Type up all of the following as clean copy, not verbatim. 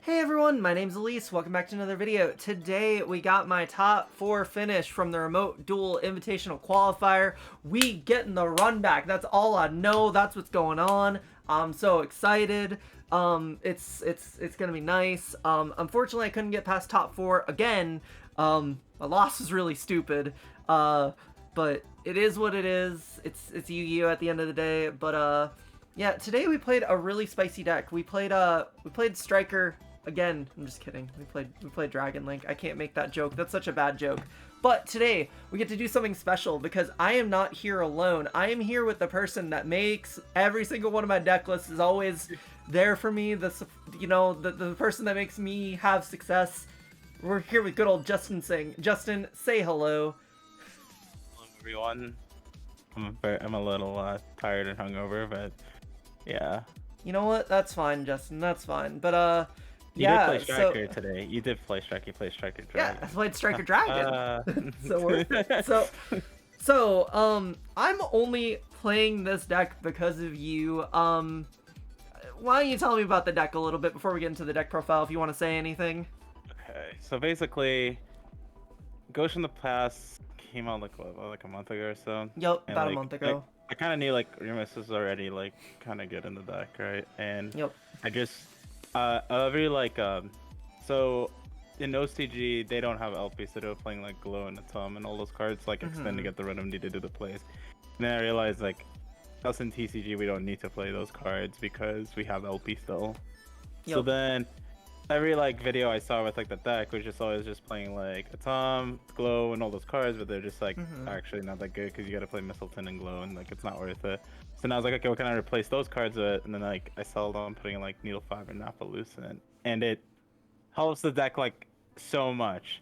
Hey everyone, my name's Alyse. Welcome back to another video. Today we got my top 4 finish from the Remote Duel Invitational Qualifier. We getting the run back. That's all I know. That's what's going on. I'm so excited. It's gonna be nice. Unfortunately I couldn't get past top 4 again. My loss was really stupid. But it is what it is. It's Yu-Gi-Oh at the end of the day. But yeah, today we played a really spicy deck. We played Striker. Again, I'm just kidding. We played Dragon Link. I can't make that joke. That's such a bad joke. But today we get to do something special because I am not here alone. I am here with the person that makes every single one of my deck lists, is always there for me. The person that makes me have success. We're here with good old Justin Singh. Justin, say hello. Hello everyone. I'm a little tired and hungover, but yeah. You know what? That's fine, Justin. That's fine. But You yeah, did play Striker today. You did play Striker. You played Striker Dragon. Yeah, I played Striker Dragon. So I'm only playing this deck because of you. Why don't you tell me about the deck a little bit before we get into the deck profile, if you want to say anything? Okay, so basically, Ghost from the Past came out like a month ago or so. Yep, And, about a month ago. I kind of knew like Remus was already like kind of good in the deck, right? And Yep. I just every so in OCG they don't have LP, so they're playing like Glow and Atom and all those cards like extend to get the rhythm needed to the plays. And then I realized like us in TCG we don't need to play those cards because we have LP still. Yep. So then every like video I saw with like the deck was just always just playing like Atom, Glow, and all those cards, but they're just like actually not that good because you gotta play Mistleton and Glow, and like it's not worth it. So now I was like, okay, what can I replace those cards with? And then like I settled on putting like Needle Fiber and Napaloosa, and it helps the deck like so much.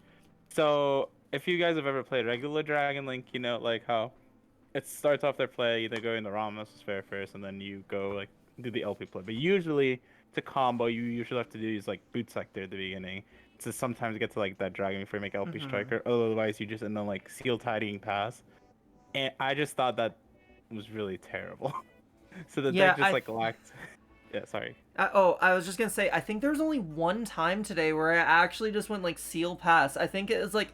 So if you guys have ever played regular Dragon Link, you know like how it starts off their play, either go in the Ramos sphere first, and then you go like do the LP play. But usually to combo, you usually have to do is like boot sector at the beginning to sometimes get to like that dragon before you make LP striker. Otherwise, you just end up like seal tidying pass. And I just thought that was really terrible. So the deck just like lacked. Yeah, sorry. I was just gonna say, I think there was only one time today where I actually just went like seal pass. I think it was like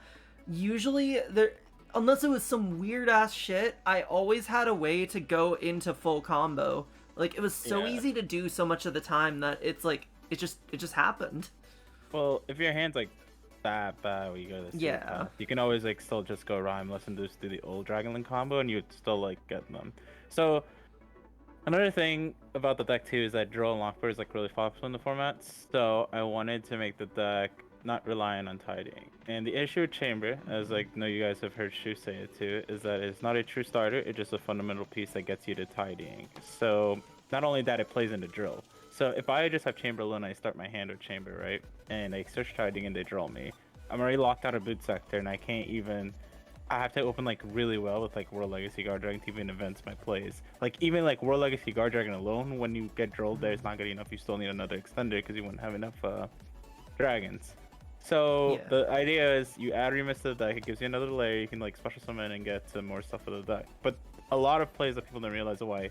usually there, unless it was some weird ass shit, I always had a way to go into full combo. Like it was so easy to do so much of the time that it's like it just happened. Well, if your hand's like that bad when you go to the seal pass, you can always like still just go Rhymeless and just do the old Dragon Link combo, and you'd still like get them. So another thing about the deck too is that draw and lockboard is like really popular in the format. So I wanted to make the deck not relying on tidying. And the issue with Chamber, as like know you guys have heard Shu say it too, is that it's not a true starter, it's just a fundamental piece that gets you to tidying. So not only that, it plays into drill. So if I just have Chamber alone, I start my hand with Chamber, right? And I search tidying and they drill me. I'm already locked out of boot sector and I can't even, I have to open like really well with like World Legacy Guard Dragon to even advance my plays. Like even like World Legacy Guard Dragon alone, when you get drilled there, it's not good enough. You still need another extender because you wouldn't have enough dragons. So the idea is you add Remus to the deck, it gives you another layer, you can like special summon and get some more stuff with the deck. But a lot of plays that people don't realize why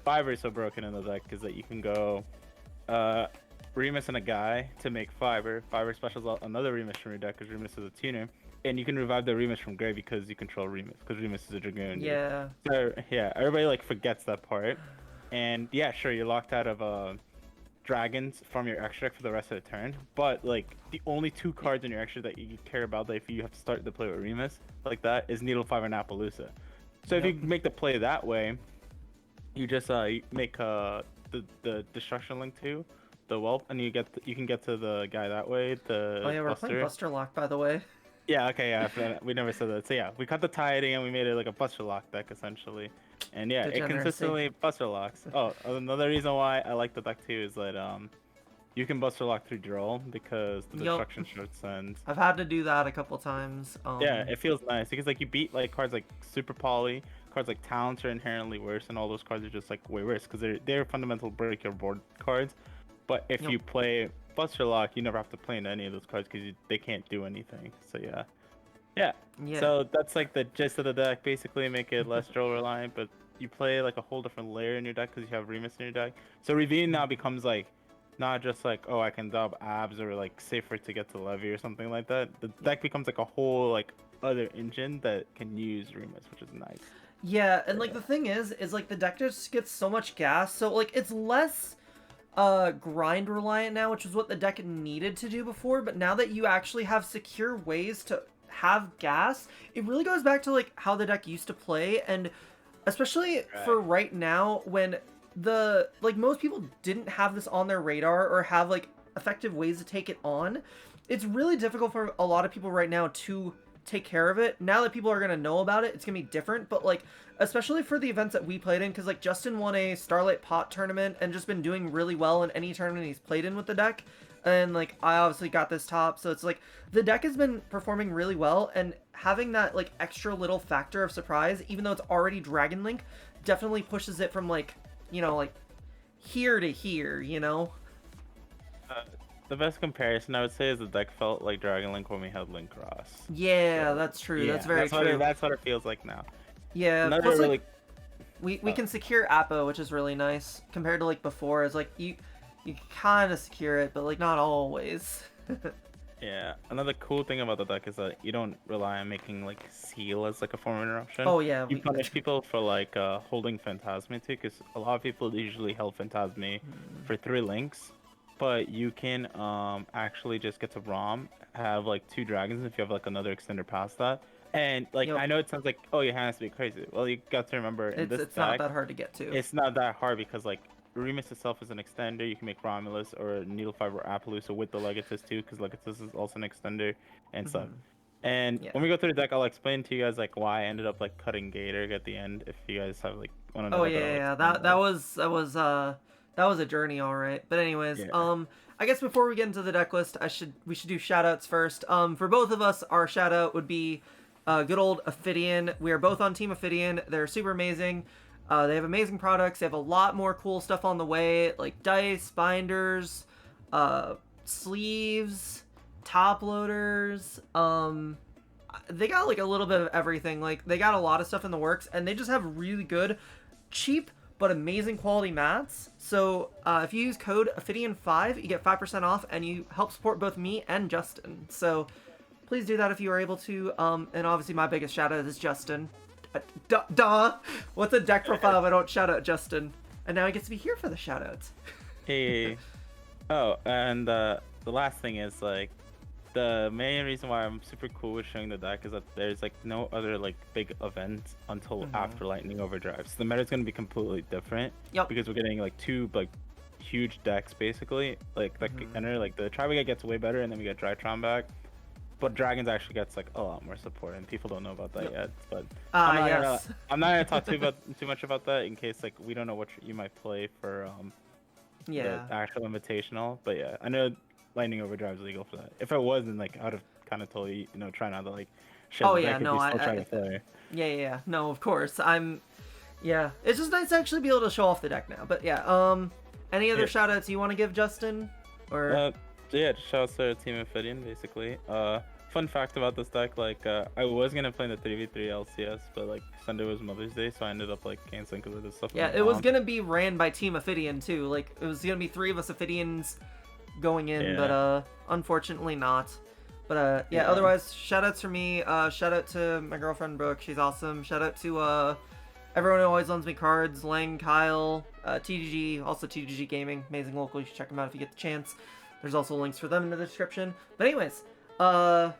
Fiber is so broken in the deck is that you can go Remus and a guy to make Fiber. Fiber specials out another Remus from your deck because Remus is a tuner. And you can revive the Remus from grave because you control Remus, because Remus is a Dragoon. Yeah. So yeah, everybody like forgets that part. And yeah, sure, you're locked out of dragons from your extra deck for the rest of the turn, but like the only two cards in your extra that you care about that if you have to start the play with Remus like that is Needle Fiber and Napaloosa. So if you make the play that way, you just you make the destruction link to the whelp, and you can get to the guy that way. We're playing Buster Lock, by the way. Yeah, okay, yeah, we never said that. So yeah, we cut the tidying and we made it like a Buster Lock deck essentially. And yeah, it consistently Buster Locks. Oh, another reason why I like the deck too is that you can Buster Lock through draw because the destruction short sends. I've had to do that a couple times. Yeah, it feels nice because like you beat like cards like Super Poly, cards like Talents are inherently worse, and all those cards are just like way worse because they're fundamental break your board cards. But if you play Buster Lock, you never have to play into any of those cards because they can't do anything. So yeah. So that's like the gist of the deck. Basically, make it less draw reliant, but you play like a whole different layer in your deck because you have Remus in your deck. So Ravine now becomes like not just like, oh, I can dub abs or like safer to get to levy or something like that. The deck becomes like a whole like other engine that can use Remus, which is nice. Yeah, and like the thing is like the deck just gets so much gas, so like it's less grind reliant now, which is what the deck needed to do before, but now that you actually have secure ways to have gas, it really goes back to like how the deck used to play, and especially for right now when the like most people didn't have this on their radar or have like effective ways to take it on. It's really difficult for a lot of people right now to take care of it. Now that people are going to know about it, it's going to be different, but like especially for the events that we played in, because like Justin won a Starlight Pot tournament and just been doing really well in any tournament he's played in with the deck, and like I obviously got this top, so it's like the deck has been performing really well, and having that like extra little factor of surprise, even though it's already Dragon Link, definitely pushes it from like, you know, like here to here, you know. The best comparison I would say is the deck felt like Dragon Link when we had Link Cross. Yeah, so, that's true. Yeah, that's very true. That's what it feels like now. Yeah, plus really... like, we can secure Appo, which is really nice compared to like before. It's like you kind of secure it, but like not always. Yeah, another cool thing about the deck is that you don't rely on making like seal as like a form of interruption. Oh yeah, you punish people for like holding Phantasme too, because a lot of people usually held Phantasme for 3 links. But you can actually just get to ROM, have like 2 dragons if you have like another extender past that. And like I know it sounds like, oh, your hand has to be crazy. Well, you got to remember in this deck, it's not that hard to get to. It's not that hard because like Remus itself is an extender. You can make Romulus or Needlefiber or Appaloosa with the Legatus too, because Legatus is also an extender and stuff. And when we go through the deck, I'll explain to you guys like why I ended up like cutting Gator at the end. If you guys have like want to know. Oh yeah, that was a journey, all right. But anyways, I guess before we get into the deck list, we should do shoutouts first. For both of us, our shoutout would be good old Ophidian. We are both on Team Ophidian. They're super amazing. They have amazing products. They have a lot more cool stuff on the way, like dice, binders, sleeves, top loaders. They got like a little bit of everything. Like they got a lot of stuff in the works, and they just have really good, cheap, but amazing quality mats. So if you use code Ophidian5, you get 5% off, and you help support both me and Justin. So please do that if you are able to. And obviously my biggest shout out is Justin. Duh! What's a deck profile if I don't shout out Justin? And now he gets to be here for the shout outs. Hey. Oh, and the last thing is like, the main reason why I'm super cool with showing the deck is that there's like no other like big event until after Lightning Overdrive. So the meta is going to be completely different. Yep. Because we're getting like 2 like huge decks basically. Like the enter like the Tribe gets way better, and then we get Drytron back. But Dragons actually gets like a lot more support, and people don't know about that yet. But I'm not gonna talk too much about that in case like we don't know what you might play for the actual invitational. But yeah, I know Lightning Overdrive is legal for that. If it wasn't, like, I would have kind of told you, try not to like. Oh yeah, no, yeah, no, of course, yeah, it's just nice to actually be able to show off the deck now. But yeah, any other shout outs you want to give, Justin? Or yeah, just shout out to Team Ophidian basically. Fun fact about this deck, like I was gonna play in the 3v3 LCS, but like Sunday was Mother's Day, so I ended up like canceling because of this stuff. Yeah, it was gonna be ran by Team Ophidian too. Like it was gonna be 3 of us Ophidians going in, but unfortunately not. But yeah, otherwise shout outs for me. Shout out to my girlfriend Brooke, she's awesome. Shout out to everyone who always loans me cards, Lang, Kyle, TGG, also TGG Gaming, amazing local, you should check them out if you get the chance. There's also links for them in the description. But anyways, I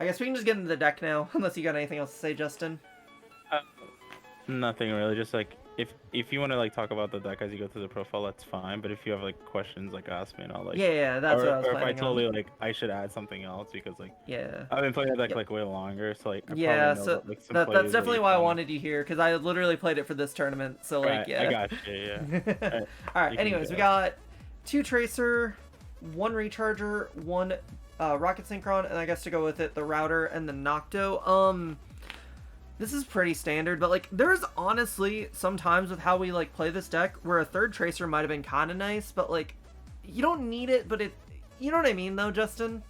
guess we can just get into the deck now, unless you got anything else to say, Justin. Nothing really, just like if you want to like talk about the deck as you go through the profile, that's fine. But if you have like questions, like ask me and I'll like that's what I was or planning if I totally like I should add something else, because like I've been playing the deck like way longer, so like so know that, that's definitely why I wanted you here, because I literally played it for this tournament. So like I got you. All right. Anyways, we got 2 Tracer, 1 Recharger, 1 Rocket Synchron, and I guess to go with it, the Router and the Nocto. This is pretty standard, but like there's honestly sometimes with how we like play this deck where a 3rd Tracer might have been kind of nice, but like you don't need it, but you know what I mean though, Justin?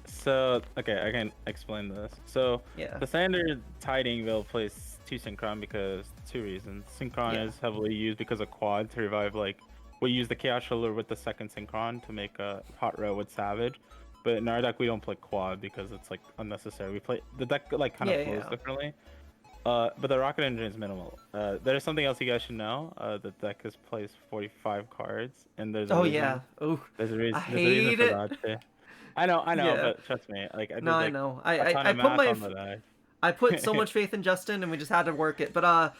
So okay, I can explain this. So the standard Tiding will plays 2 Synchron because 2 reasons. Synchron is heavily used because of quad to revive like we use the Chaos Ruler with the second Synchron to make a hot row with Savage. But in our deck, we don't play quad because it's like unnecessary. We play the deck like kind of flows differently. But the Rocket Engine is minimal. There's something else you guys should know. The deck plays 45 cards, and there's a reason. yeah. Oh, There's a reason. I There's a reason hate for it. that. Too. I know, Yeah. but trust me, like I did No, I like know. a ton I of put math on the deck. I put so much faith in Justin, and we just had to work it. But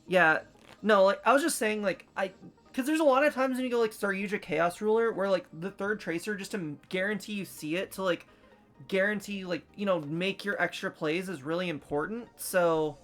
yeah, no, like I was just saying, like because there's a lot of times when you go like Staryuja Chaos Ruler, where like the third Tracer, just to guarantee you see it, to like guarantee like make your extra plays is really important. So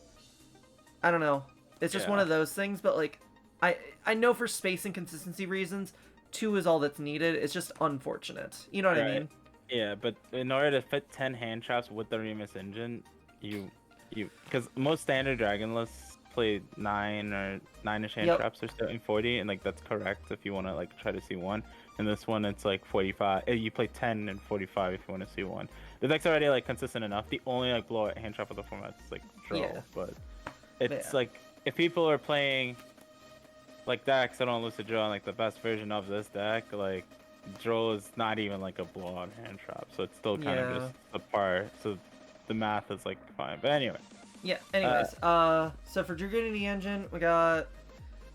I don't know. It's just one of those things, but like I know for space and consistency reasons, 2 is all that's needed. It's just unfortunate. You know what I mean? Yeah, but in order to fit 10 hand traps with the Remus engine, you because most standard Dragon lists play 9 or 9ish hand traps or so in 40, and like that's correct if you want to like try to see one. And this one it's like 45. You play 10 and 45 if you want to see one. The deck's already like consistent enough. The only like blowout hand trap of the format is like draw, but it's like if people are playing like decks that don't lose to draw, and like the best version of this deck, like draw is not even like a blowout hand trap, so it's still kind of just a par. So the math is like fine, but anyway. Yeah. Anyways, so for Dragunity engine, we got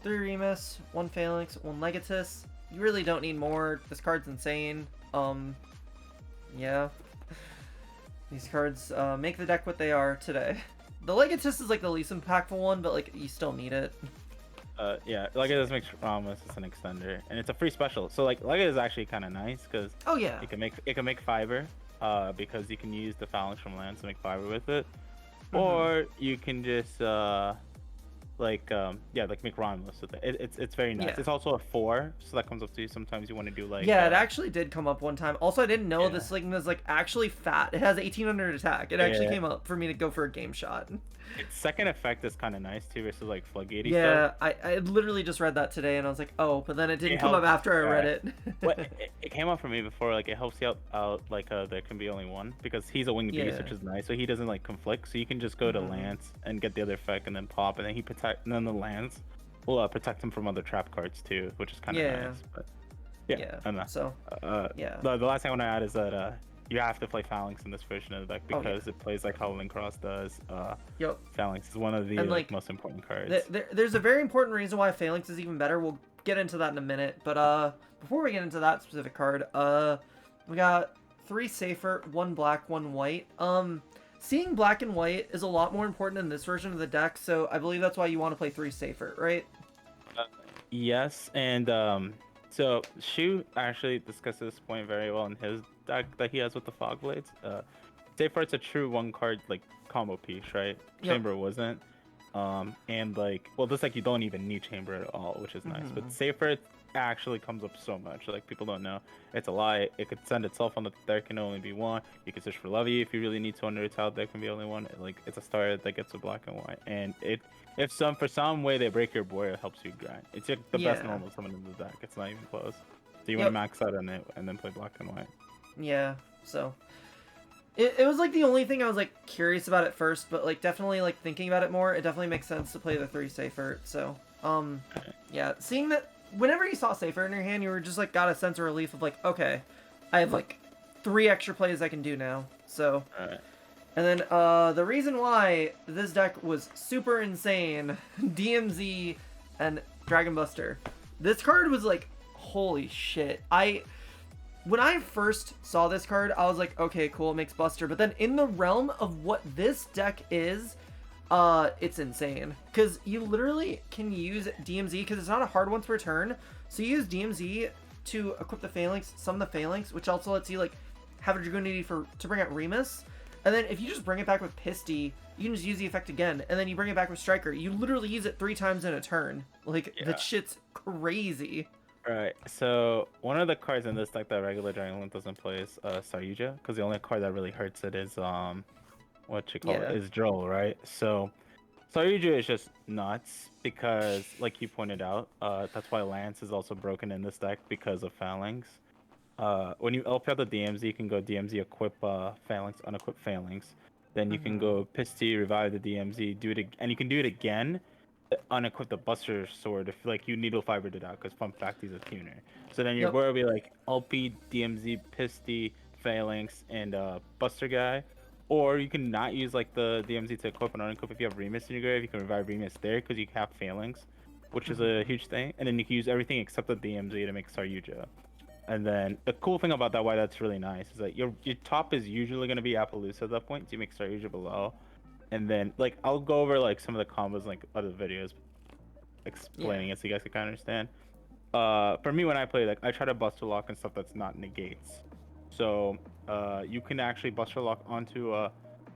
3 Remus, 1 Phalanx, 1 Legatus. You really don't need more. This card's insane. Yeah. These cards make the deck what they are today. The Legatus is like the least impactful one, but like you still need it. Yeah, Legatus makes Ramos as an extender, and it's a free special. So like Legatus is actually kind of nice because it can make fiber, because you can use the Phalanx from lands to make fiber with it, or you can just make Romulus with it. It's very nice. It's also a 4, so that comes up to you. Sometimes you want to do like it actually did come up one time. Also, I didn't know this thing is like actually fat. It has 1800 attack. It actually came up for me to go for a game shot. Its second effect is kind of nice too versus like Floodgatey stuff. I literally just read that today and I was like, oh, but then it didn't come up after I read it. Well, it came up for me before. Like it helps you out like there can be only one because he's a winged beast, which is nice, so he doesn't like conflict. So you can just go to Lance and get the other effect and then pop, and then and then the Lance will protect him from other trap cards too, which is kind of nice. But I don't know. So the last thing I want to add is that you have to play Phalanx in this version of the deck because it plays like Howling Cross does. Phalanx is one of the most important cards. There's a very important reason why Phalanx is even better. We'll get into that in a minute. But before we get into that specific card, we got 3 Safer, 1 black, 1 white. Seeing black and white is a lot more important in this version of the deck, so I believe that's why you want to play 3 Safer, right? Yes, and so Shu actually discussed this point very well in his deck that he has with the Fog Blades. Safer, it's a true 1-card like combo piece, right? Chamber wasn't. And like, well, this deck you don't even need Chamber at all, which is nice. But Safer actually comes up so much. Like people don't know. It's a lie. It could send itself on the there can only be 1. You can search for Levy if you really need to under a tile. There can be only 1. Like it's a star that gets a black and white, and if for some way they break your board, it helps you grind. It's like the best normal summon in the deck. It's not even close. So you want to max out on it and then play black and white. Yeah. So it was like the only thing I was like curious about at first, but like definitely like thinking about it more, it definitely makes sense to play the 3 Safer. So yeah, seeing that whenever you saw Safer in your hand, you were just like got a sense of relief of like, okay, I have like 3 extra plays I can do now. So and then the reason why this deck was super insane, DMZ and Dragon Buster. This card was like, holy shit. When I first saw this card, I was like, okay, cool, it makes Buster. But then in the realm of what this deck is, it's insane. Because you literally can use DMZ, because it's not a hard one to return. So you use DMZ to equip the Phalanx, summon the Phalanx, which also lets you like have a Dragunity to bring out Remus. And then if you just bring it back with Pisty, you can just use the effect again. And then you bring it back with Striker. You literally use it 3 times in a turn. Like, that shit's crazy. Right, so one of the cards in this deck that regular Dragon doesn't play is Staryuja, because the only card that really hurts it is is Droll, right? So Staryuja is just nuts because, like you pointed out, that's why Lance is also broken in this deck because of Phalanx. When you LP out the DMZ, you can go DMZ equip Phalanx, unequip Phalanx. Then you can go Pisty, revive the DMZ, do it, and you can do it again unequip the Buster Sword if like you Needle Fibered it out, because fun fact, he's a tuner. So then your Yep. board will be like LP, DMZ, Pisty, Phalanx, and Buster Guy. Or you can not use like the DMZ to equip and unequip. If you have Remus in your grave, you can revive Remus there because you have Phalanx, which is a huge thing. And then you can use everything except the DMZ to make Saryuja. And then the cool thing about that, why that's really nice, is that your top is usually going to be Appaloosa at that point, so you make Saryuja below. And then, like, I'll go over, like, some of the combos in, like, other videos explaining it so you guys can kind of understand. For me, when I play, like, I try to Buster Lock and stuff that's not negates. So, you can actually Buster Lock onto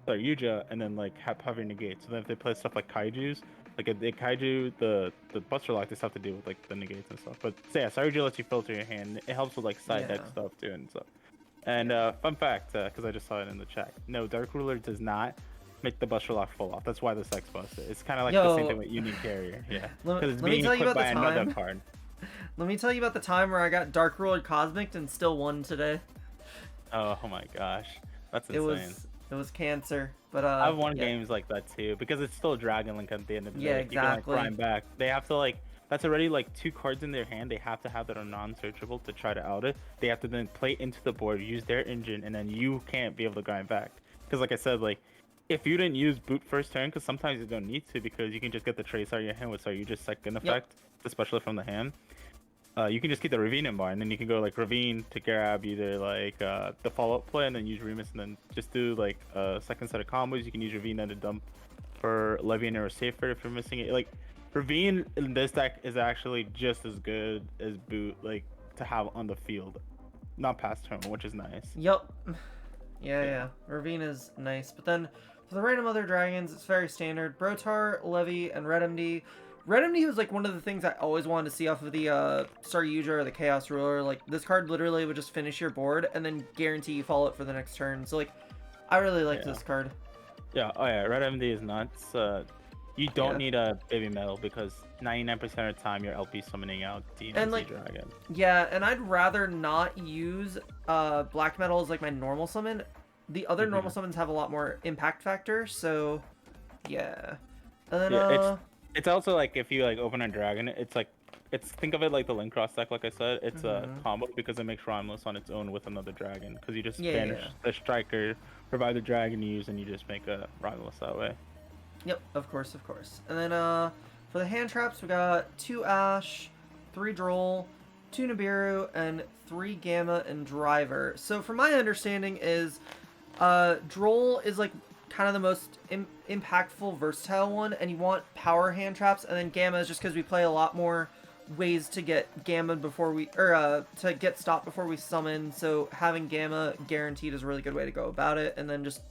Saryuja and then, like, have your negate. So then if they play stuff like Kaijus, like, if they Kaiju, the Buster Lock, they have to do with, like, the negates and stuff. But, so, yeah, Saryuja lets you filter your hand. It helps with, like, side deck stuff, too, and stuff. And, fun fact, because I just saw it in the chat. No, Dark Ruler does not make the Buster Lock full off. That's why the Sex Buster. It's kind of like the same thing with Unique Carrier. Yeah. Because it's being equipped by another card. Let me tell you about the time where I got Dark Ruler Cosmic and still won today. Oh my gosh. That's insane. It was cancer. But I've won games like that too, because it's still Dragon Link at the end of the day. Yeah, exactly. You can like grind back. They have to like, that's already like 2 cards in their hand. They have to have that are non-searchable to try to out it. They have to then play into the board, use their engine, and then you can't be able to grind back. Because like I said, like, if you didn't use boot first turn, because sometimes you don't need to, because you can just get the trace out of your hand with you just second effect, especially from the hand. You can just keep the Ravine in bar, and then you can go like Ravine to grab either like the follow-up play, and then use Remus, and then just do like a second set of combos. You can use Ravine and a dump for Levian or Safer if you're missing it. Like Ravine in this deck is actually just as good as boot, like to have on the field, not past turn, which is nice. Yep. Yeah. Ravine is nice, but then for the random other dragons, it's very standard. Brotar, Levy, and Red MD. Red MD was like one of the things I always wanted to see off of the Saryuja or the Chaos Ruler. Like this card literally would just finish your board and then guarantee you follow it for the next turn. So like, I really like this card. Yeah. Oh yeah. Red MD is nuts. You don't need a Baby Metal because 99% of the time you're LP summoning out DMZ Dragon. Yeah, and I'd rather not use Black Metal as like my normal summon. The other normal summons have a lot more impact factor, so yeah. And then it's also like if you like open a dragon, it's like think of it like the Link Cross deck, like I said. It's a combo because it makes Rhymeless on its own with another dragon. Because you just banish the striker, provide the dragon you use, and you just make a Rhymeless that way. Yep, of course. And then for the hand traps, we got 2 Ash, 3 Droll, 2 Nibiru, and 3 Gamma and Driver. So from my understanding is Droll is like kind of the most impactful, versatile one, and you want power hand traps, and then Gamma is just because we play a lot more ways to get Gamma before we, or to get stopped before we summon, so having Gamma guaranteed is a really good way to go about it, and then just,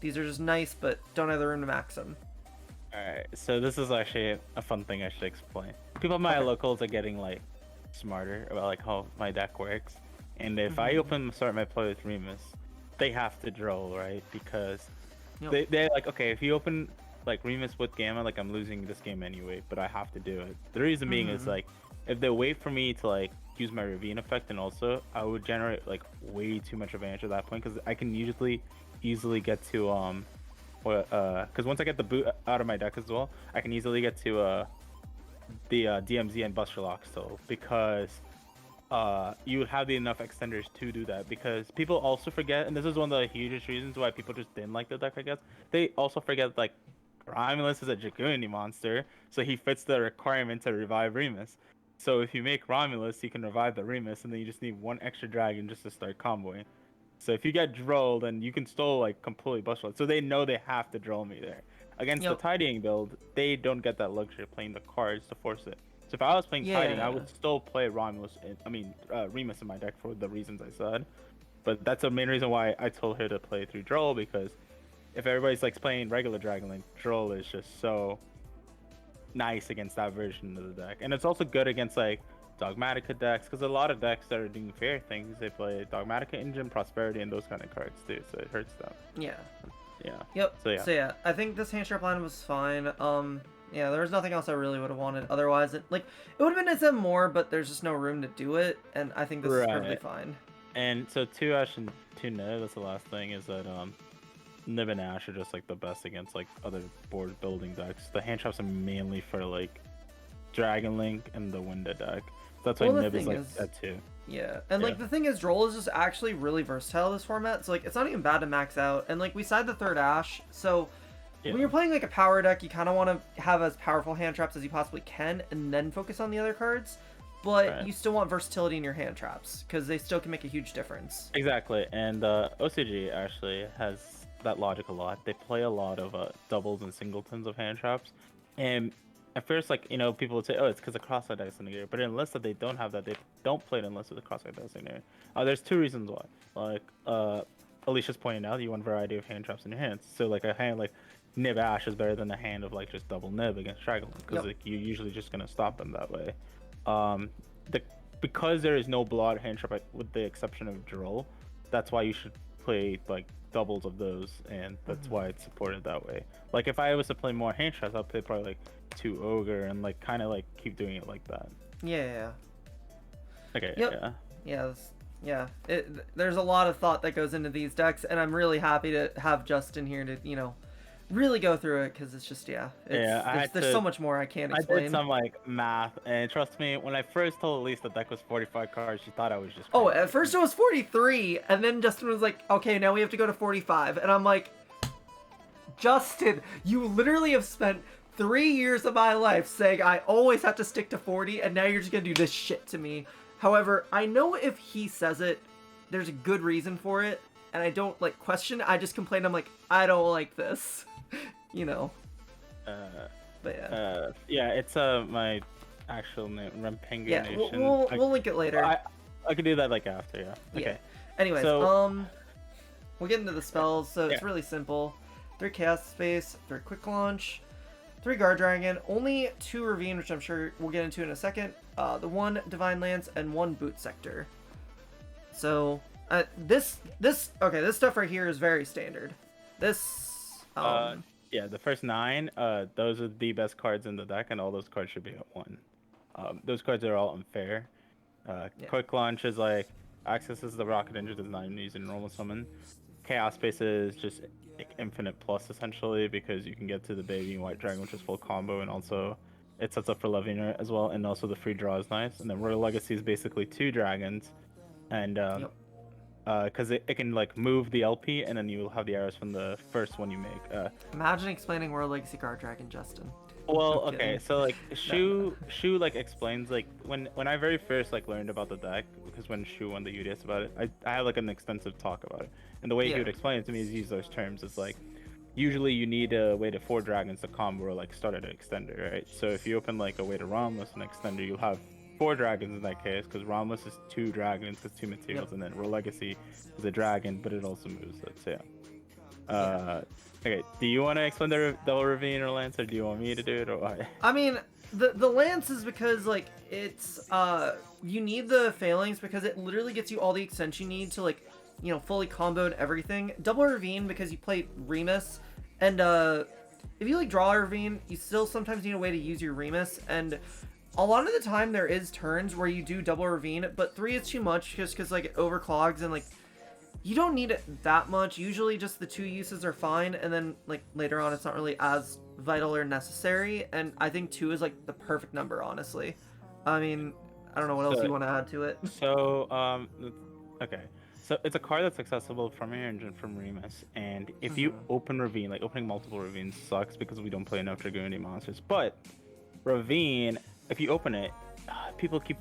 these are just nice, but don't have the room to max them. Alright, so this is actually a fun thing I should explain. People at my locals are getting like smarter about like how my deck works, and if I start my play with Remus, they have to Droll, right? Because they're like, okay, if you open like Remus with Gamma, like I'm losing this game anyway, but I have to do it. The reason being is like, if they wait for me to like use my Ravine effect, and also I would generate like way too much advantage at that point, because I can easily get to because once I get the boot out of my deck as well, I can easily get to the DMZ and Buster Lock still, because you would have enough extenders to do that. Because people also forget, and this is one of the hugest reasons why people just didn't like the deck, I guess, they also forget like Romulus is a Dragunity monster, so he fits the requirement to revive Remus. So if you make Romulus, you can revive the Remus, and then you just need 1 extra dragon just to start comboing. So if you get Droll, then you can still like completely Buster Lock. So they know they have to Droll me there. Against the Tidying build, they don't get that luxury of playing the cards to force it. So if I was playing Tidying, I would still play Remus in my deck for the reasons I said. But that's the main reason why I told her to play through Droll, because if everybody's like playing regular Dragon Link, Droll is just so nice against that version of the deck. And it's also good against like Dogmatica decks, because a lot of decks that are doing fair things, they play Dogmatica Engine, Prosperity, and those kind of cards too, so it hurts them. Yep. So yeah, I think this hand trap line was fine. Yeah, there was nothing else I really would have wanted. Otherwise, it would have been nice to have more, but there's just no room to do it, and I think this is perfectly fine. And so 2 Ash and 2 No, that's the last thing, is that Nib and Ash are just like the best against like other board building decks. The hand traps are mainly for like Dragon Link and the Winda deck. That's why Nib is like at 2. Yeah, and like the thing is, Droll is just actually really versatile this format. So like it's not even bad to max out. And like we side the third Ash, so when you're playing like a power deck, you kind of want to have as powerful hand traps as you possibly can, and then focus on the other cards. But you still want versatility in your hand traps because they still can make a huge difference. Exactly, and OCG actually has that logic a lot. They play a lot of doubles and singletons of hand traps, and at first, like, you know, people would say, oh, it's because the cross-side designator. But in lists that they don't have that, they don't play it unless with the cross-side designator. There's 2 reasons why. Like, Alicia's pointing out, you want a variety of hand traps in your hands. So, like, a hand like Nib Ash is better than a hand of, like, just double Nib against Dragon, because like, you're usually just going to stop them that way. Because there is no blowout hand trap, with the exception of Droll, that's why you should play, like, doubles of those, and that's why it's supported that way. Like, if I was to play more hand traps, I'd play probably, like, 2 Ogre and like kind of like keep doing it like that. Okay. There's a lot of thought that goes into these decks, and I'm really happy to have Justin here to, you know, really go through it, because it's just there's so much more I can't explain. I did some like math, and trust me, when I first told Alyse the deck was 45 cards, she thought I was just crazy. At first it was 43, and then Justin was like, okay, now we have to go to 45, and I'm like, Justin, you literally have spent 3 years of my life saying I always have to stick to 40, and now you're just gonna do this shit to me. However, I know if he says it, there's a good reason for it, and I don't like question it. I just complain. I'm like, I don't like this, you know. But it's my actual name, Rempenga Nation. We'll link it later. I could do that like after, Okay. Yeah. Anyways, so, we'll get into the spells. So it's really simple: 3 Chaos Space, 3 Quick Launch, 3 Guard Dragon, only 2 Ravine, which I'm sure we'll get into in a second, the 1 Divine Lance, and 1 Boot Sector. So, this stuff right here is very standard. This, the first 9, those are the best cards in the deck, and all those cards should be at 1. Those cards are all unfair. Quick Launch is like, accesses the Rocket Engine, does not even use a normal summon. Chaos Space is just like infinite plus essentially, because you can get to the baby white dragon, which is full combo, and also it sets up for Leviner as well, and also the free draw is nice. And then Royal Legacy is basically 2 dragons, and because it can like move the LP, and then you will have the arrows from the first one you make. Imagine explaining Royal Legacy Guard Dragon, Justin. Well, okay, so like Shu like explains like when I very first like learned about the deck, because when Shu won the UDS about it, I had like an extensive talk about it, and the way he would explain it to me is use those terms. It's like usually you need a way to 4 dragons to combo or like start at an extender, right? So if you open like a way to Romulus and extender, you'll have 4 dragons in that case, because Romulus is 2 dragons with 2 materials, and then Royal Legacy is a dragon, but it also moves. Okay, do you want to explain the Double Ravine or Lance, or do you want me to do it, or what? I mean, the Lance is because like it's you need the Phalanx because it literally gets you all the extension you need to like, you know, fully combo and everything. Double Ravine because you play Remus, and if you like draw a Ravine, you still sometimes need a way to use your Remus, and a lot of the time there is turns where you do Double Ravine, but 3 is too much just because like it overclogs, and like you don't need it that much. Usually just the 2 uses are fine, and then like later on it's not really as vital or necessary, and I think 2 is like the perfect number, honestly. I mean, I don't know what else you want to add to it. So okay, so it's a card that's accessible from your engine from Remus, and if you open Ravine, like opening multiple Ravines sucks because we don't play enough Dragunity monsters, but Ravine, if you open it,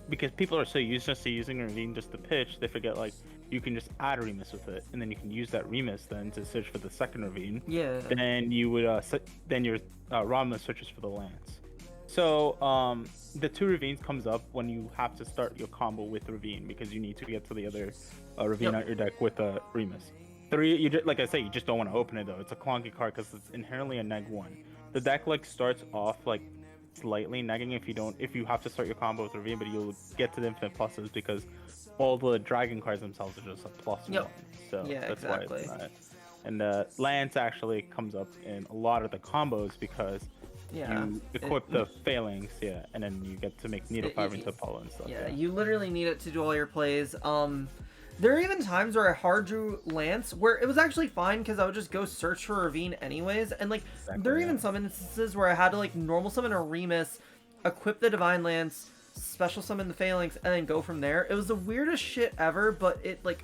because people are so used just to using Ravine just to pitch, they forget like you can just add a Remus with it, and then you can use that Remus then to search for the second Ravine. Yeah. Then you would then your Romulus searches for the Lance. So the 2 Ravines comes up when you have to start your combo with Ravine, because you need to get to the other Ravine out your deck with a Remus. 3, you just, like I say, you just don't want to open it though. It's a clunky card because it's inherently a neg-1. The deck like starts off like slightly negging if you have to start your combo with Ravine, but you'll get to the infinite pluses because all the dragon cards themselves are just a +1. So that's why it's not. And Lance actually comes up in a lot of the combos because you equip the Phalanx, and then you get to make Needle Fiber into Apollo and stuff. You literally need it to do all your plays. There are even times where I hard drew Lance where it was actually fine because I would just go search for a Ravine anyways, and like there are Exactly, yeah. even some instances where I had to like normal summon a Remus, equip the Divine Lance, special summon the Phalanx, and then go from there. It was the weirdest shit ever, but it like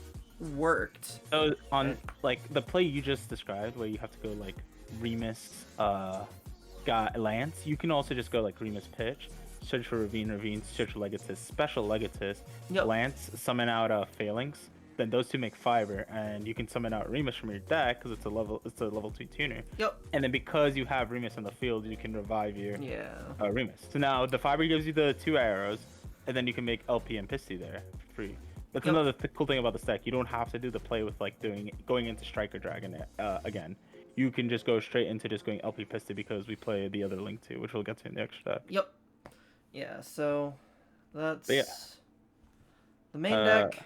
worked. So on like the play you just described, where you have to go like Remus, got Lance, you can also just go like Remus pitch, search for Ravine, search for Legatus, special Legatus, Yep. Lance, summon out Phalanx. Then those two make fiber, and you can summon out Remus from your deck because it's a level 2 tuner. Yep. And then because you have Remus on the field, you can revive your Yeah. Remus. So now the fiber gives you the 2 arrows, and then you can make LP and Pisty there for free. That's Yep. another cool thing about this deck. You don't have to do the play with like going into Striker Dragon again. You can just go straight into just going LP Pisty because we play the other Link too, which we'll get to in the extra deck. Yep. Yeah. So that's But yeah. the main deck.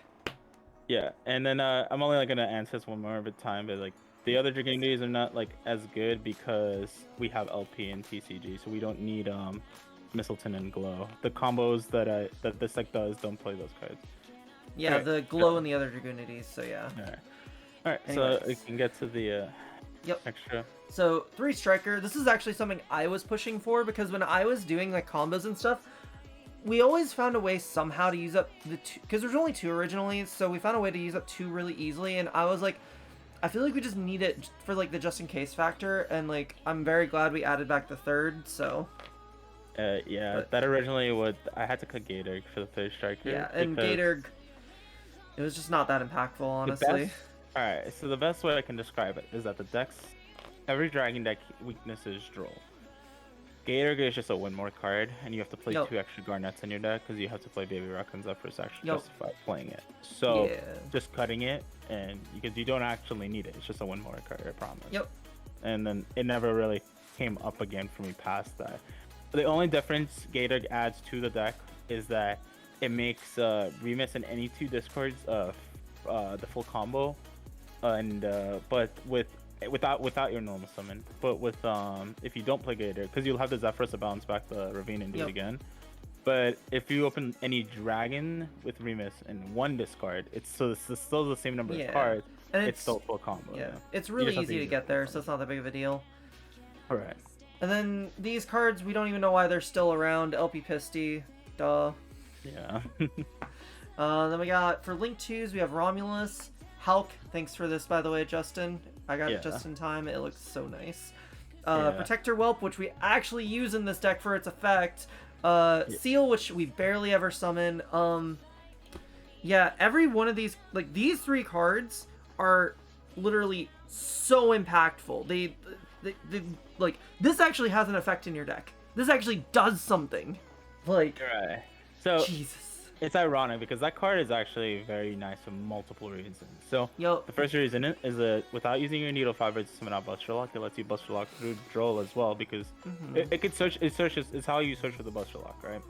Yeah, and then I'm only like gonna answer this one more at a time, but like the other Dragunities are not like as good because we have LP and TCG, so we don't need Mistleton and Glow. The combos that this deck does don't play those cards. Yeah, Alright. the glow and the other Dragunities. So yeah. All right, Anyways. so we can get to the extra. So 3 striker. This is actually something I was pushing for because when I was doing like combos and stuff, we always found a way somehow to use up the 2, because there's only 2 originally, so we found a way to use up 2 really easily, and I was like, I feel like we just need it for like the just in case factor, and like I'm very glad we added back the 3rd. So Yeah, but, that originally would I had to cut Gator for the 3rd striker. yeah, and Gator, it was just not that impactful, honestly. All right, so the best way I can describe it is that the deck's every dragon deck weakness is Droll. Gator is just a one more card, and you have to play 2 extra Garnets in your deck because you have to play Baby Raccoons up first to actually justify playing it. So just cutting it, and because you don't actually need it, it's just a one more card, I promise. Yep. And then it never really came up again for me past that. The only difference Gator adds to the deck is that it makes Remus and any 2 discards the full combo, and but without your normal summon. But with if you don't play Gator, because you'll have the Zephyros to bounce back the Ravine and do it again. But if you open any dragon with Remus and 1 discard, it's still the same number of cards. And it's still full combo. Yeah, it's really easy to get there, so it's not that big of a deal. Alright. And then these cards, we don't even know why they're still around. LP Pisty, duh. Yeah. Then we got, for Link 2s, we have Romulus. Hulk, thanks for this, by the way, Justin. I got it just in time. It looks so nice. Protector Whelp, which we actually use in this deck for its effect. Seal, which we barely ever summon. Yeah, every one of these, like, these 3 cards are literally so impactful. They like, this actually has an effect in your deck. This actually does something. Like, right. So Jesus. It's ironic because that card is actually very nice for multiple reasons. So the first reason is that without using your Needle Fiber to summon out Buster Lock, it lets you Buster Lock through Droll as well because it could search. It searches. It's how you search for the Buster Lock, right?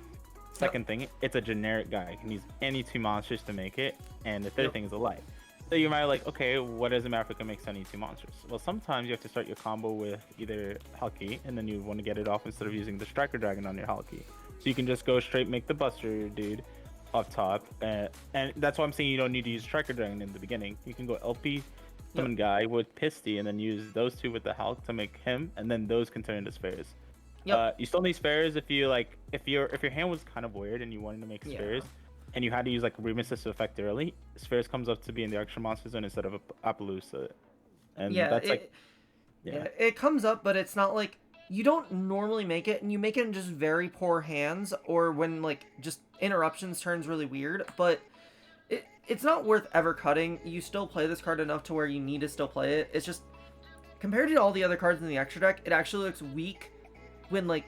Second thing, it's a generic guy. You can use any 2 monsters to make it, and the third thing is a light. So you might be like, okay, what does it matter if it can make any 2 monsters? Well, sometimes you have to start your combo with either Hulky, and then you want to get it off instead of using the Striker Dragon on your Hulky. So you can just go straight make the Buster dude up top, and that's why I'm saying you don't need to use Striker Dragon in the beginning. You can go LP summon guy with Pisty, and then use those 2 with the Hulk to make him, and then those can turn into spares. You still need spares if you like if your hand was kind of weird and you wanted to make spares. And you had to use like Remus's effect early. Spheres comes up to be in the extra monster zone instead of Appaloosa, and that's it comes up, but it's not like you don't normally make it, and you make it in just very poor hands or when like just interruptions turns really weird. But it's not worth ever cutting. You still play this card enough to where you need to still play it. It's just compared to all the other cards in the extra deck, it actually looks weak when like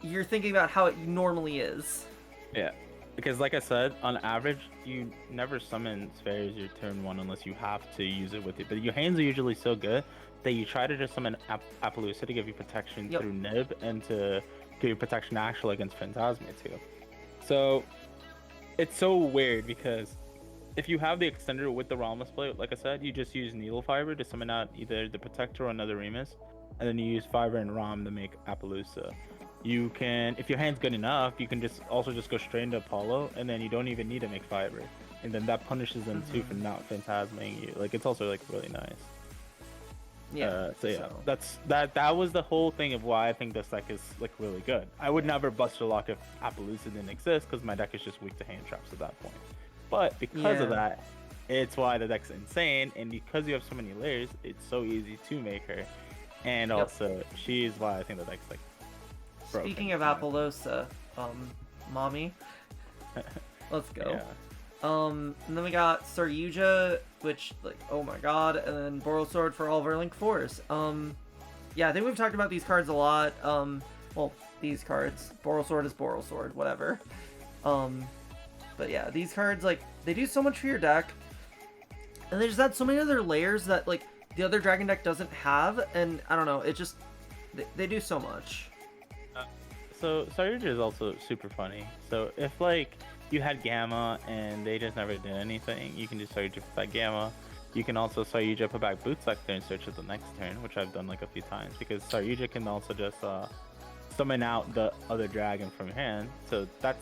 you're thinking about how it normally is. Yeah. Because like I said, on average, you never summon Spheres your turn 1 unless you have to use it with it. But your hands are usually so good that you try to just summon Appaloosa to give you protection through Nib and to give you protection actual against Phantasmia too. So it's so weird because if you have the extender with the Romulus play, like I said, you just use Needle Fiber to summon out either the Protector or another Remus, and then you use Fiber and Rom to make Appaloosa. You can, if your hand's good enough, you can just go straight into Apollo, and then you don't even need to make Fiber. and then that punishes them too for not phantasming you. Like it's also like really nice. Yeah. That was the whole thing of why I think this deck is like really good. I would never Buster Lock if Alyse didn't exist because my deck is just weak to hand traps at that point. But because of that, it's why the deck's insane, and because you have so many layers, it's so easy to make her. And also, she's why I think the deck's like broken. Speaking of Alyse, mommy, let's go. Yeah. And then we got Saryuja, which, like, oh my god, and then Borrelsword for all of our Link 4s. Yeah, I think we've talked about these cards a lot. Well, these cards. Borrelsword is Borrelsword, whatever. But yeah, these cards, like, they do so much for your deck. And they just add so many other layers that, like, the other Dragon deck doesn't have, and I don't know, it just, they do so much. So Saryuja is also super funny. So if, like, you had Gamma and they just never did anything, you can do Saryuja with that Gamma. You can also Saryuja put back Boot Selector and search at the next turn, which I've done like a few times, because Saryuja can also just summon out the other dragon from hand. So that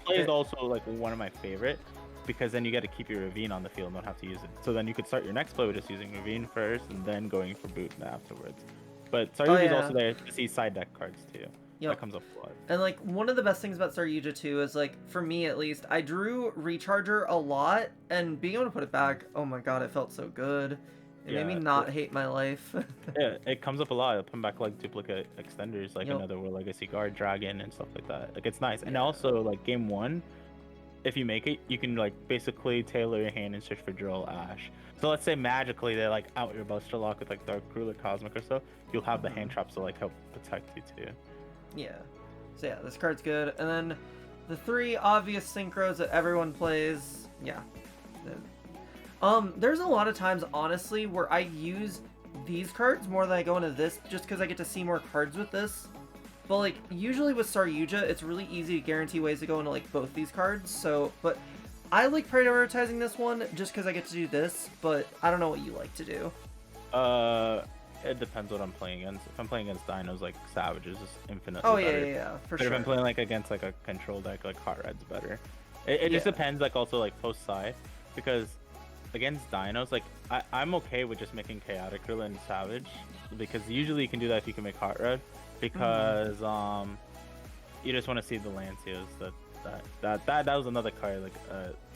play is also like one of my favorite, because then you get to keep your Ravine on the field and don't have to use it. So then you could start your next play with just using Ravine first and then going for Boot afterwards. But Saryuja is also there to see side deck cards too. That comes up a lot. And like one of the best things about Saryuja too is, like, for me at least, I drew Recharger a lot, and being able to put it back, oh my god, it felt so good. It made me not hate my life. Yeah, it comes up a lot. It'll come back like duplicate extenders, like another War Legacy Guard Dragon and stuff like that. Like it's nice. And also like game 1, if you make it, you can like basically tailor your hand and search for Drill Ash. So let's say magically they like out your Buster Lock with like Dark Ruler Cosmic or so, you'll have the hand traps to like help protect you too. Yeah. So yeah, this card's good. And then the 3 obvious synchros that everyone plays. Yeah. There's a lot of times, honestly, where I use these cards more than I go into this, just because I get to see more cards with this. But like usually with Saryuja, it's really easy to guarantee ways to go into like both these cards. So, but I like prioritizing this one just because I get to do this. But I don't know what you like to do. It depends what I'm playing against. If I'm playing against dinos, like Savages is infinitely better. Yeah, for but sure. If I'm playing like against like a control deck, like Hot Red's better. It just depends, like also like post side, because against dinos, like I'm okay with just making Chaotic Ruler and Savage, because usually you can do that if you can make Hot Red, because you just want to see the Lancias. That was another card, like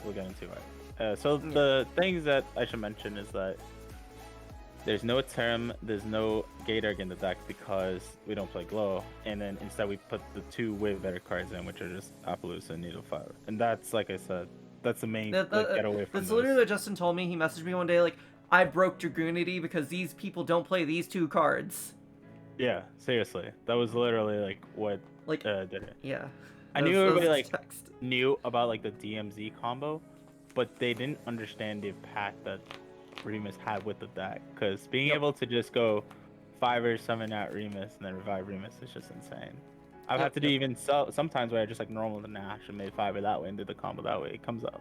we'll get into it. So the things that I should mention is that there's no Term, there's no Gatorg in the deck because we don't play Glow, and then instead we put the 2 way better cards in, which are just Alyse and Needlefire. And that's, like I said, that's the main get away from That's literally what Justin told me. He messaged me one day like, I broke Dragunity because these people don't play these 2 cards. Yeah, seriously. That was literally like what did it. Yeah. I knew everybody like knew about like the DMZ combo, but they didn't understand the impact that Remus had with the deck, because being able to just go 5 summon out Remus and then revive Remus is just insane. I've had to do even sometimes where I just like normal the Nash and made 5 that way and did the combo that way. It comes up.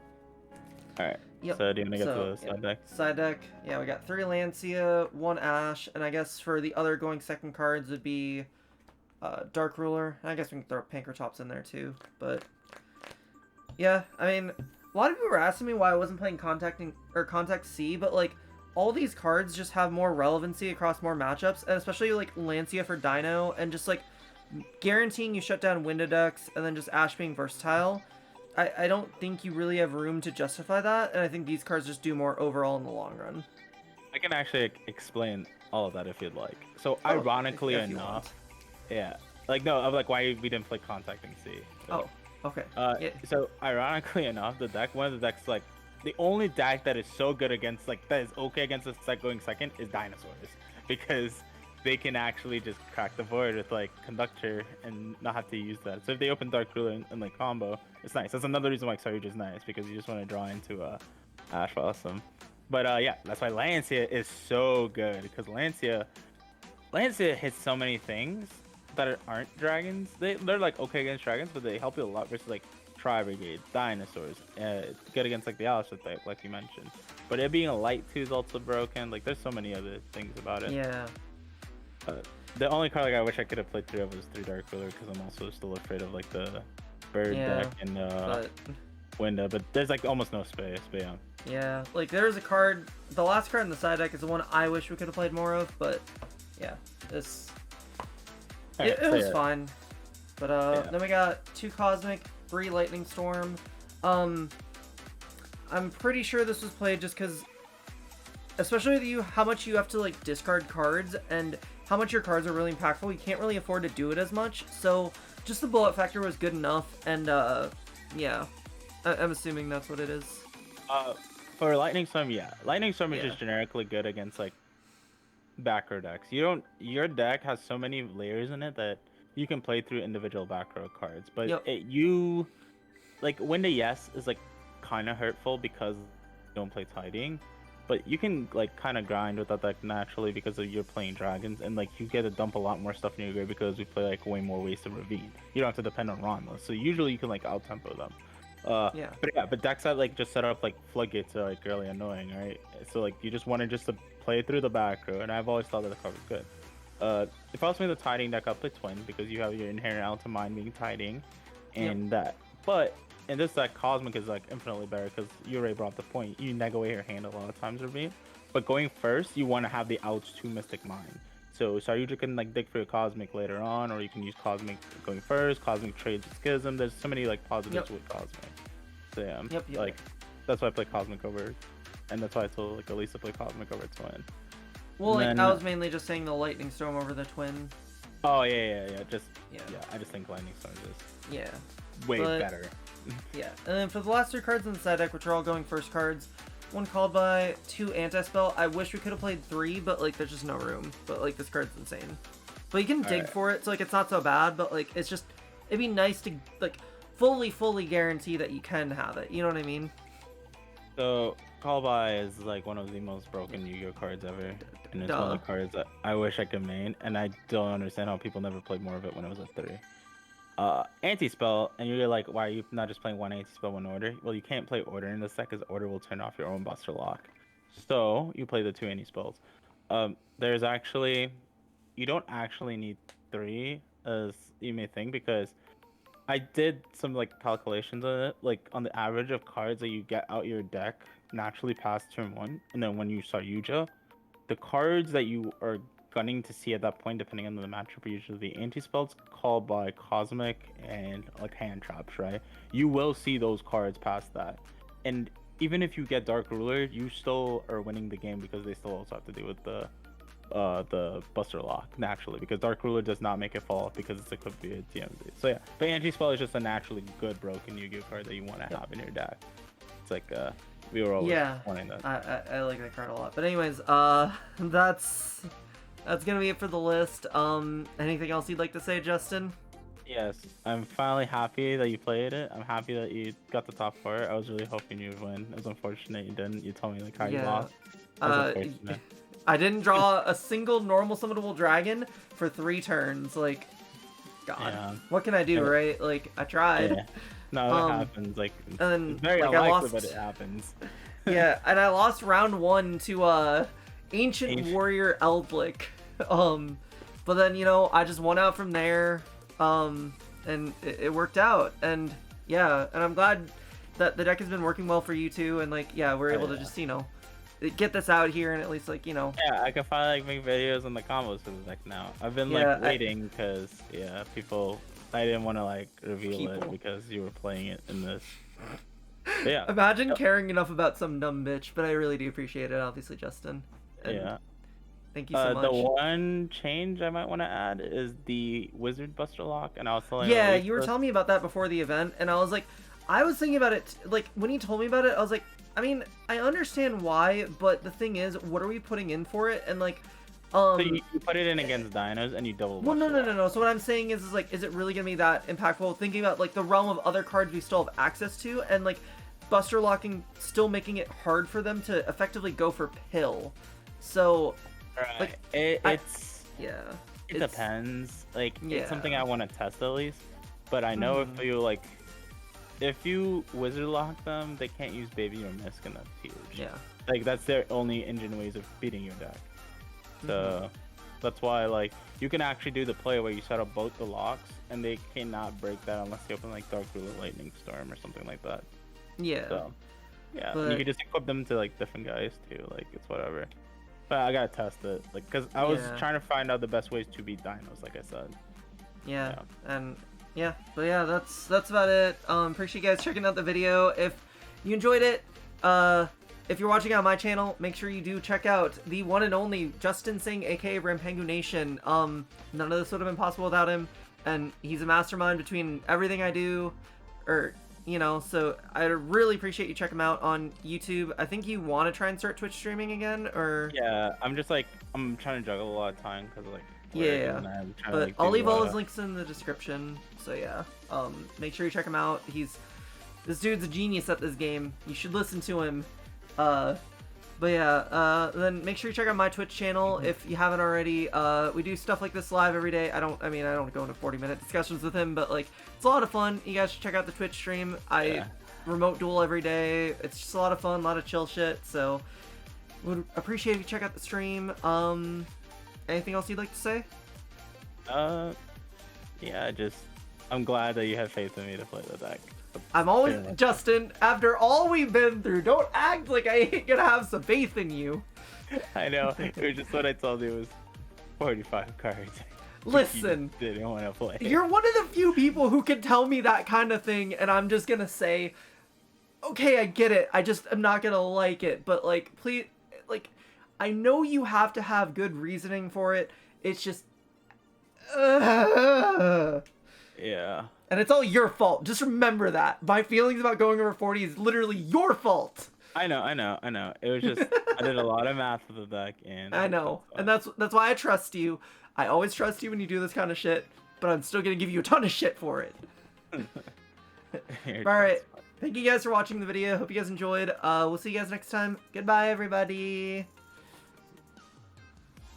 Alright. So do you want to get to the side deck? Side deck, yeah, we got 3 Lancia, 1 Ash, and I guess for the other going second cards would be Dark Ruler. And I guess we can throw Pankratops in there too, but yeah, I mean, a lot of people were asking me why I wasn't playing Contact C, but like all these cards just have more relevancy across more matchups, and especially like Lancia for Dino, and just like guaranteeing you shut down window decks, and then just Ash being versatile. I don't think you really have room to justify that, and I think these cards just do more overall in the long run. I can actually explain all of that if you'd like. So ironically enough, like no, of like why we didn't play Contacting C. So, okay. So ironically enough, one of the decks, like the only deck that is so good against, like that is okay against this deck going second is Dinosaurs, because they can actually just crack the board with like Conductor and not have to use that. So if they open Dark Ruler and like combo, it's nice. That's another reason why Saryuja is nice, because you just want to draw into Ash Blossom. But yeah, that's why Lancia is so good, because Lancia hits so many things that aren't dragons. They're like okay against dragons, but they help you a lot versus like Tri-Brigade, Dinosaurs, good against like the Alyse type, like you mentioned. But it being a light 2 is also broken. Like there's so many other things about it. Yeah. The only card like I wish I could have played 3 of was 3 Dark Ruler, because I'm also still afraid of like the bird deck and window, but there's like almost no space. But yeah. Yeah, like there's a card. The last card in the side deck is the one I wish we could have played more of, but yeah, this it was fine. But then we got 2 Cosmic, 3 Lightning Storm. I'm pretty sure this was played just because, especially with you, how much you have to like discard cards and how much your cards are really impactful. You can't really afford to do it as much, so just the bullet factor was good enough. And yeah, I'm assuming that's what it is. For Lightning Storm, yeah. Lightning Storm is just generically good against like back row decks. Your deck has so many layers in it that you can play through individual back row cards. But like Winda Yes is like kind of hurtful because you don't play Tiding, but you can like kind of grind with that deck naturally because you're playing dragons, and like you get to dump a lot more stuff in your grave because we play like way more ways to Ravine. You don't have to depend on Ronda, so usually you can like out tempo them. But decks that like just set up like floodgates are like really annoying, right? So like you just wanted just to play through the back row, and I've always thought that the card was good. If I was playing the Tiding deck, I'll play Twin because you have your inherent Alta Mind being Tiding, and that. But in this deck, Cosmic is like infinitely better because you already brought up the point. You neg away your hand a lot of times, Ravine. But going first, you want to have the outs to Mystic Mind. So Saryuja can like dig for your Cosmic later on, or you can use Cosmic going first. Cosmic trades with Schism. There's so many like positives with Cosmic. So yeah, like that's why I play Cosmic over, and that's why I told like Alyse to play Cosmic over Twin. Well, like I was mainly just saying the Lightning Storm over the Twin. Oh yeah. I just think Lightning Storm is way better. Yeah, and then for the last 3 cards in the side deck, which are all going first cards, 1 Called By, 2 Anti-Spell. I wish we could have played 3, but like there's just no room. But like this card's insane. But you can dig for it, so like it's not so bad. But like it's just, it'd be nice to like fully guarantee that you can have it. You know what I mean? So Call By is like one of the most broken Yu-Gi-Oh cards ever, and it's one of the cards that I wish I could main, and I don't understand how people never played more of it when it was at 3. Anti-spell, and you're like, why are you not just playing one anti-spell, one order? Well, you can't play order in this deck because order will turn off your own Buster Lock. So you play the 2 anti-spells. There's actually, you don't actually need 3 as you may think, because I did some like calculations on it, like on the average of cards that you get out your deck naturally past turn 1, and then when you start Yuja, the cards that you are gunning to see at that point, depending on the matchup, are usually the anti-spells, Called By, Cosmic, and like hand traps, right? You will see those cards past that, and even if you get Dark Ruler, you still are winning the game because they still also have to deal with the Buster Lock naturally, because Dark Ruler does not make it fall because it could be a TMZ. So yeah, but anti-spell is just a naturally good broken Yu-Gi-Oh card that you want to have in your deck. It's like we were always wanting that. I like that card a lot. But anyways, that's gonna be it for the list. Anything else you'd like to say, Justin? Yes, I'm finally happy that you played it. I'm happy that you got the top 4. I was really hoping you'd win. It was unfortunate you didn't. You told me like how you lost. I didn't draw a single normal summonable dragon for 3 turns. Like, God, what can I do, right? Like, I tried. Yeah. No, it happens. Like, and then, it's very unlikely, but it happens. Yeah, and I lost round 1 to Ancient Warrior Eldlick. But then, you know, I just won out from there. And it worked out. And yeah, and I'm glad that the deck has been working well for you too. And like, yeah, we're able to just, you know, get this out here and at least like, you know. Yeah, I can finally like make videos on the combos for the deck now. I've been like waiting because people, I didn't want to like reveal it because you were playing it in this. But, yeah. Imagine caring enough about some dumb bitch, but I really do appreciate it, obviously, Justin. And thank you so much. The one change I might want to add is the Wizard Buster Lock, and I was telling you were telling me about that before the event, and I was like, I was thinking about it, like, when you told me about it, I was like, I mean, I understand why, but the thing is, what are we putting in for it? And like, so you put it in against dinos and you double. Well, no. So what I'm saying is like, is it really gonna be that impactful? Thinking about like the realm of other cards we still have access to, and like Buster Locking still making it hard for them to effectively go for pill. So, like, it depends. Like, it's something I want to test at least. But I know if you Wizard Lock them, they can't use Baby or Misk, and that's huge. Yeah. Like, that's their only engine ways of beating your deck. So that's why like you can actually do the play where you set up both the locks, and they cannot break that unless they open like Dark Ruler, Lightning Storm, or something like that. Yeah. So, yeah, But... and you can just equip them to like different guys too. Like it's whatever. But I gotta test it, like, cause I was trying to find out the best ways to beat dinos, like I said. Yeah. And yeah, but yeah, that's about it. Appreciate you guys checking out the video. If you enjoyed it, if you're watching on my channel, make sure you do check out the one and only Justin Singh, aka Rampengu Nation. None of this would have been possible without him, and he's a mastermind between everything I do, or you know. So I really appreciate you checking him out on YouTube. I think you want to try and start Twitch streaming again, or yeah, I'm trying to juggle a lot of time because like. Yeah, but like, I'll leave all his links in the description. So yeah, make sure you check him out. This dude's a genius at this game. You should listen to him. But yeah, then make sure you check out my Twitch channel if you haven't already. We do stuff like this live every day. I don't go into 40-minute discussions with him, but like it's a lot of fun. You guys should check out the Twitch stream. I remote duel every day. It's just a lot of fun, a lot of chill shit. So would appreciate if you check out the stream. Anything else you'd like to say? Yeah, I'm glad that you have faith in me to play the deck. I'm always, Justin, after all we've been through, don't act like I ain't gonna have some faith in you. I know, it was just what I told you was 45 cards. Listen, You didn't want to play. You're one of the few people who can tell me that kind of thing, and I'm just gonna say, okay, I get it, I'm not gonna like it, but like, please, like, I know you have to have good reasoning for it. It's just... Yeah. And it's all your fault. Just remember that. My feelings about going over 40 is literally your fault. I know. It was just... I did a lot of math with the deck, and... I know. And that's why I trust you. I always trust you when you do this kind of shit, but I'm still gonna give you a ton of shit for it. Alright. Thank you guys for watching the video. Hope you guys enjoyed. We'll see you guys next time. Goodbye, everybody.